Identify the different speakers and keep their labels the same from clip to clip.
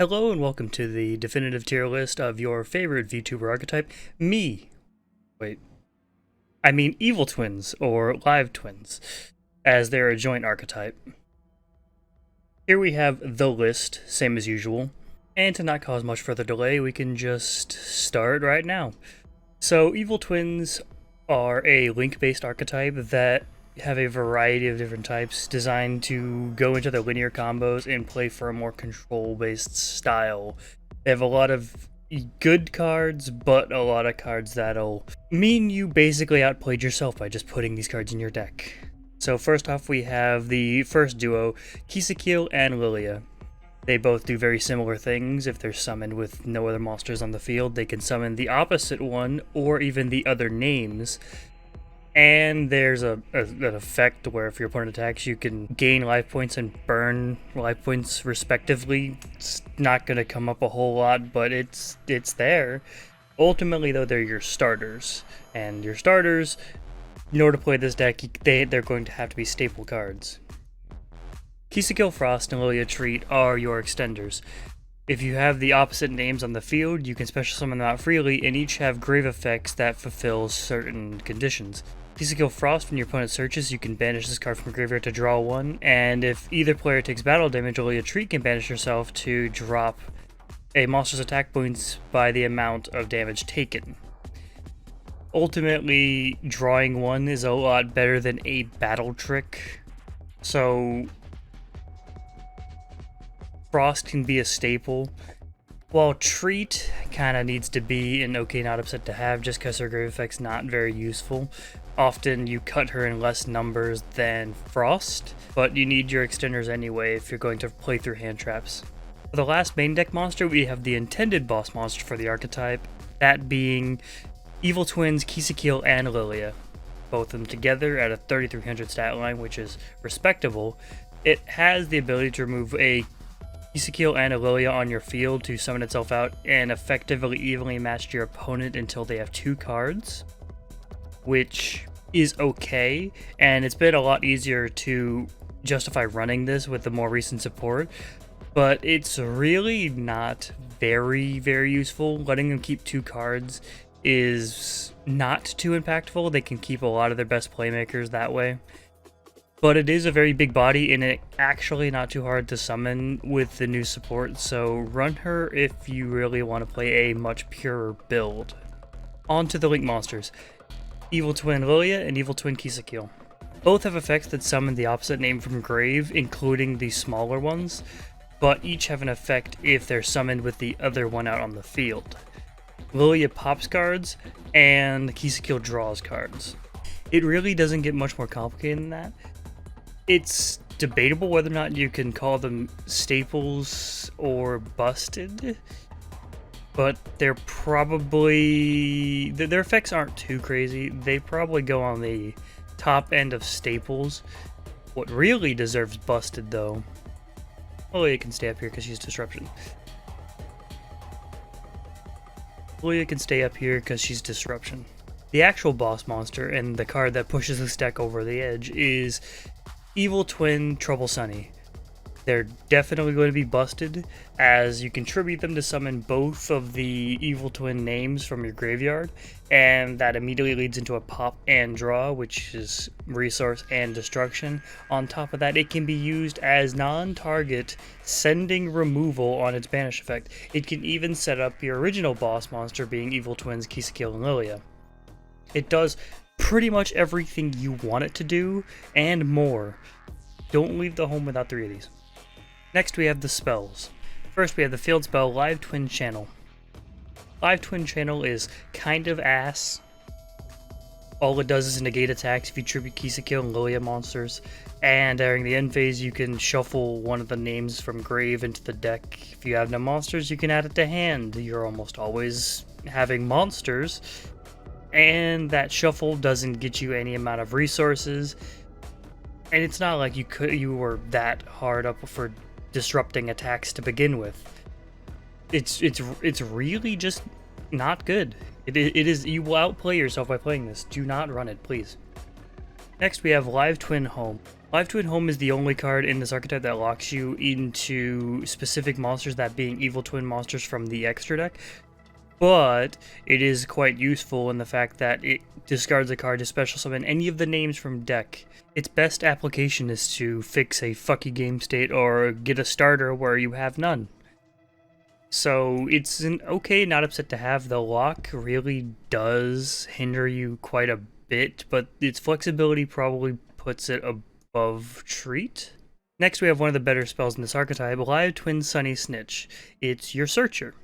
Speaker 1: Hello and welcome to the definitive tier list of your favorite VTuber archetype, me. Wait. I mean Evil Twins, or Live Twins, as they're a joint archetype. Here we have the list, same as usual, and to not cause much further delay, we can just start right now. So Evil Twins are a link-based archetype that have a variety of different types designed to go into their linear combos and play for a more control-based style. They have a lot of good cards, but a lot of cards that'll mean you basically outplayed yourself by just putting these cards in your deck. So first off, we have the first duo, Kisakil and Lilia. They both do very similar things. If they're summoned with no other monsters on the field, they can summon the opposite one or even the other names. And there's an effect where if your opponent attacks, you can gain life points and burn life points respectively. It's not going to come up a whole lot, but it's there. Ultimately, though, they're your starters. And your starters, in order to play this deck, they're going to have to be staple cards. Kisakil Frost and Lilia Treat are your extenders. If you have the opposite names on the field, you can special summon them out freely, and each have grave effects that fulfill certain conditions. Kisakil Frost, when your opponent searches, you can banish this card from graveyard to draw one, and if either player takes battle damage, Lilia Treat can banish herself to drop a monster's attack points by the amount of damage taken. Ultimately, drawing one is a lot better than a battle trick, so Frost can be a staple, while Treat kind of needs to be an okay not upset to have just because her grave effect's not very useful. Often you cut her in less numbers than Frost, but you need your extenders anyway if you're going to play through hand traps. For the last main deck monster, we have the intended boss monster for the archetype, that being Evil Twins, Kisakil, and Lilia. Both of them together at a 3300 stat line, which is respectable. It has the ability to remove a Kisakil and a Lilia on your field to summon itself out and effectively evenly match your opponent until they have 2 cards, which is okay, and it's been a lot easier to justify running this with the more recent support, but it's really not very useful. Letting them keep 2 cards is not too impactful. They can keep a lot of their best playmakers that way. But it is a very big body, and it actually not too hard to summon with the new support, so run her if you really want to play a much purer build. On to the Link monsters. Evil Twin Lilia and Evil Twin Kisakil. Both have effects that summon the opposite name from grave, including the smaller ones, but each have an effect if they're summoned with the other one out on the field. Lilia pops cards, and Kisakil draws cards. It really doesn't get much more complicated than that. It's debatable whether or not you can call them staples or busted, but they're probably... their effects aren't too crazy. They probably go on the top end of staples. What really deserves busted, though... Lilia can stay up here because she's disruption. Lilia can stay up here because she's disruption. The actual boss monster and the card that pushes this deck over the edge is Evil Twin Trouble Sunny. They're definitely going to be busted, as you can tribute them to summon both of the Evil Twin names from your graveyard, and that immediately leads into a pop and draw, which is resource and destruction. On top of that, it can be used as non-target, sending removal on its banish effect. It can even set up your original boss monster, being Evil Twins Kisakil and Lilia. It does pretty much everything you want it to do, and more. Don't leave the home without 3 of these. Next we have the spells. First we have the field spell Live Twin Channel. Live Twin Channel is kind of ass. All it does is negate attacks if you tribute Kisakil and Lilia monsters, and during the end phase you can shuffle one of the names from grave into the deck. If you have no monsters, you can add it to hand. You're almost always having monsters, and that shuffle doesn't get you any amount of resources, and it's not like you were that hard up for disrupting attacks to begin with. It's really just not good. It is, you will outplay yourself by playing this. Do not run it, please. Next, we have Live Twin Home. Live Twin Home is the only card in this archetype that locks you into specific monsters, that being Evil Twin monsters from the extra deck. But it is quite useful in the fact that it discards a card to special summon any of the names from deck. Its best application is to fix a fucky game state or get a starter where you have none. So it's an okay not upset to have. The lock really does hinder you quite a bit, but its flexibility probably puts it above Treat. Next, we have one of the better spells in this archetype, Live Twin Sunny Snitch. It's your searcher.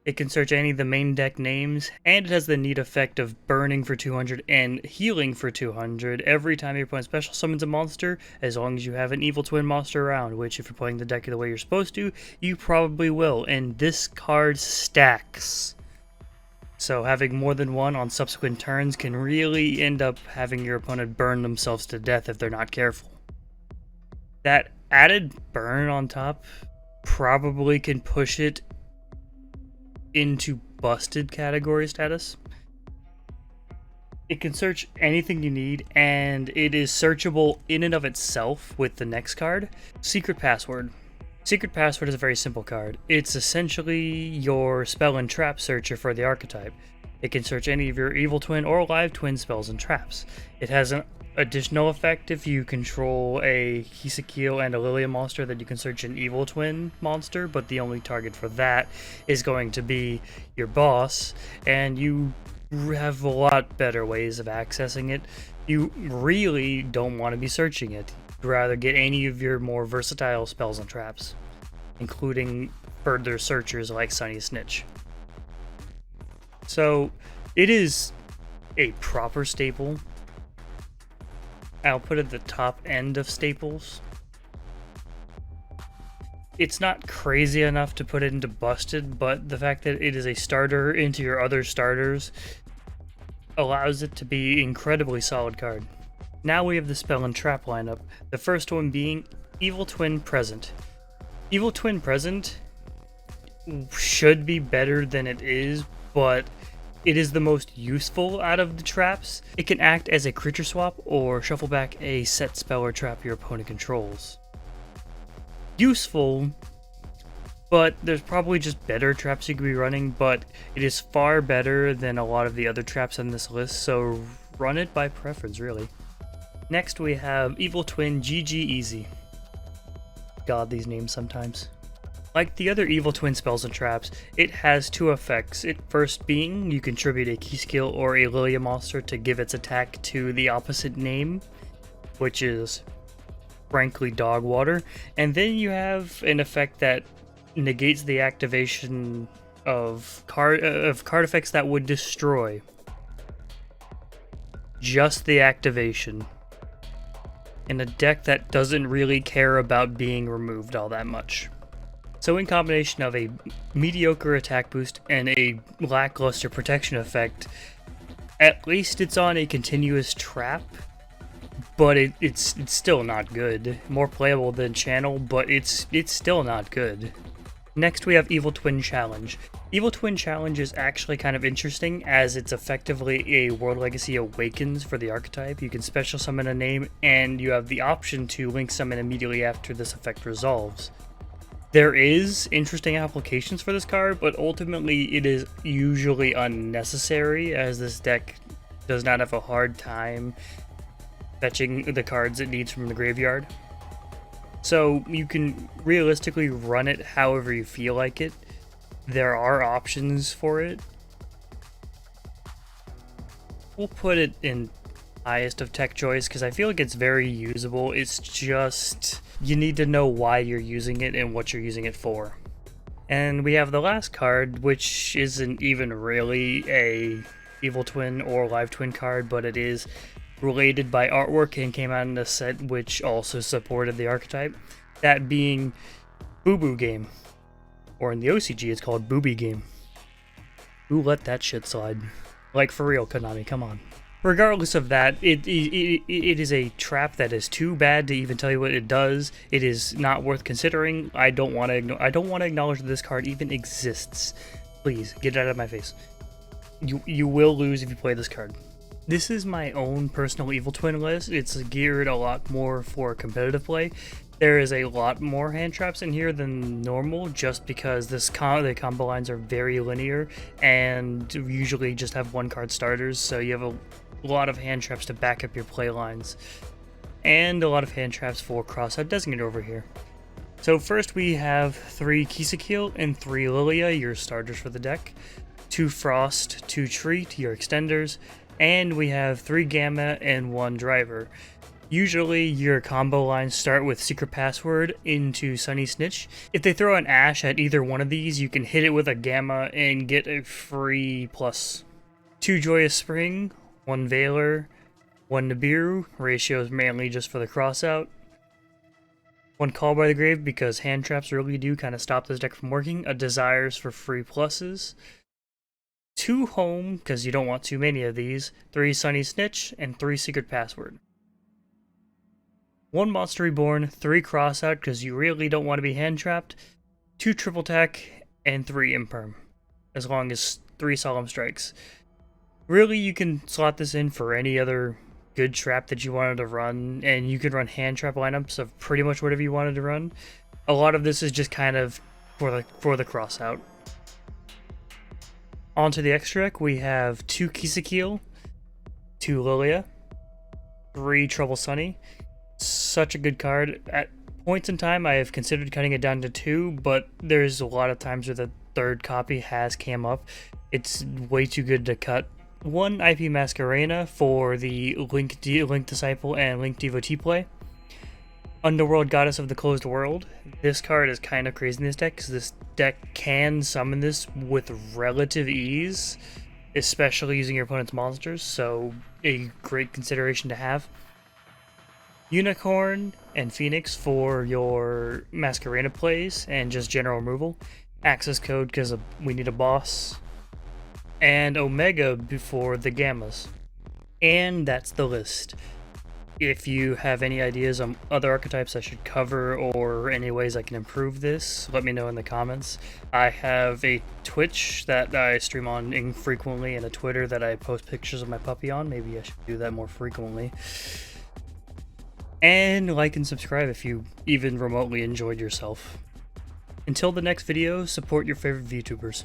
Speaker 1: It can search any of the main deck names, and it has the neat effect of burning for 200 and healing for 200 every time your opponent special summons a monster, as long as you have an Evil Twin monster around, which if you're playing the deck the way you're supposed to, you probably will, and this card stacks. So having more than one on subsequent turns can really end up having your opponent burn themselves to death if they're not careful. That added burn on top probably can push it into busted category status. It can search anything you need, and it is searchable in and of itself with the next card, Secret Password. Secret Password is a very simple card. It's essentially your spell and trap searcher for the archetype. It can search any of your Evil Twin or Live Twin spells and traps. It has an additional effect if you control a Hisakil and a Lilia monster, that you can search an Evil Twin monster, but the only target for that is going to be your boss, and you have a lot better ways of accessing it. You really don't want to be searching it. You'd rather get any of your more versatile spells and traps, including further searchers like Sunny Snitch. So it is a proper staple. I'll put it at the top end of staples. It's not crazy enough to put it into busted, but the fact that it is a starter into your other starters allows it to be an incredibly solid card. Now we have the spell and trap lineup, the first one being Evil Twin Present. Evil Twin Present should be better than it is, but it is the most useful out of the traps. It can act as a creature swap or shuffle back a set spell or trap your opponent controls. Useful, but there's probably just better traps you could be running, but it is far better than a lot of the other traps on this list, so run it by preference, really. Next we have Evil Twin GG Easy. God, these names sometimes. Like the other Evil Twin spells and traps, it has two effects. It first being, you contribute a key skill or a Lilia monster to give its attack to the opposite name, which is frankly dog water. And then you have an effect that negates the activation of card effects that would destroy. Just the activation. In a deck that doesn't really care about being removed all that much. So in combination of a mediocre attack boost and a lackluster protection effect, at least it's on a continuous trap, but it's still not good. More playable than Channel, but it's still not good. Next we have Evil Twin Challenge. Evil Twin Challenge is actually kind of interesting, as it's effectively a World Legacy Awakens for the archetype. You can special summon a name, and you have the option to link summon immediately after this effect resolves. There is interesting applications for this card, but ultimately it is usually unnecessary, as this deck does not have a hard time fetching the cards it needs from the graveyard. So you can realistically run it however you feel like it. There are options for it. We'll put it in highest of tech choice because I feel like it's very usable. It's just, you need to know why you're using it and what you're using it for. And we have the last card, which isn't even really a Evil Twin or Live Twin card, but it is related by artwork and came out in a set which also supported the archetype. That being Boo Boo Game. Or in the OCG, it's called Booby Game. Who let that shit slide? Like, for real, Konami, come on. Regardless of that, it is a trap that is too bad to even tell you what it does. It is not worth considering. I don't want to acknowledge that this card even exists. Please, get it out of my face. You will lose if you play this card. This is my own personal Evil Twin list. It's geared a lot more for competitive play. There is a lot more hand traps in here than normal, just because the combo lines are very linear and usually just have one card starters, so you have a lot of hand traps to back up your play lines. And a lot of hand traps for Crossout Designator over here. So first we have 3 Kisakil and 3 Lilia, your starters for the deck, 2 Frost, 2 Treat, your extenders, and we have 3 Gamma and 1 Driver. Usually your combo lines start with Secret Password into Sunny Snitch. If they throw an Ash at either one of these, you can hit it with a Gamma and get a free plus. 2 Joyous Spring, 1 Valor, 1 Nibiru, ratios mainly just for the crossout. 1 Call by the Grave because hand traps really do kind of stop this deck from working. A Desires for free pluses. 2 Home because you don't want too many of these. 3 Sunny Snitch and 3 Secret Password. 1 Monster Reborn, 3 Crossout because you really don't want to be hand trapped. 2 Triple Tech and 3 Imperm, as long as 3 Solemn Strikes. Really, you can slot this in for any other good trap that you wanted to run, and you can run hand trap lineups of pretty much whatever you wanted to run. A lot of this is just kind of for the crossout. Onto the extra deck, we have 2 Kisakil, 2 Lilia, 3 Trouble Sunny. Such a good card. At points in time, I have considered cutting it down to 2, but there's a lot of times where the third copy has came up. It's way too good to cut. 1 IP Masquerena for the Link Disciple and Link Devotee play. Underworld Goddess of the Closed World. This card is kind of crazy in this deck because this deck can summon this with relative ease, especially using your opponent's monsters, so a great consideration to have. Unicorn and Phoenix for your Masquerena plays and just general removal. Access code because we need a boss. And Omega before the Gammas. And that's the list. If you have any ideas on other archetypes I should cover or any ways I can improve this, let me know in the comments. I have a Twitch that I stream on infrequently and a Twitter that I post pictures of my puppy on. Maybe I should do that more frequently. And like and subscribe if you even remotely enjoyed yourself. Until the next video, support your favorite VTubers.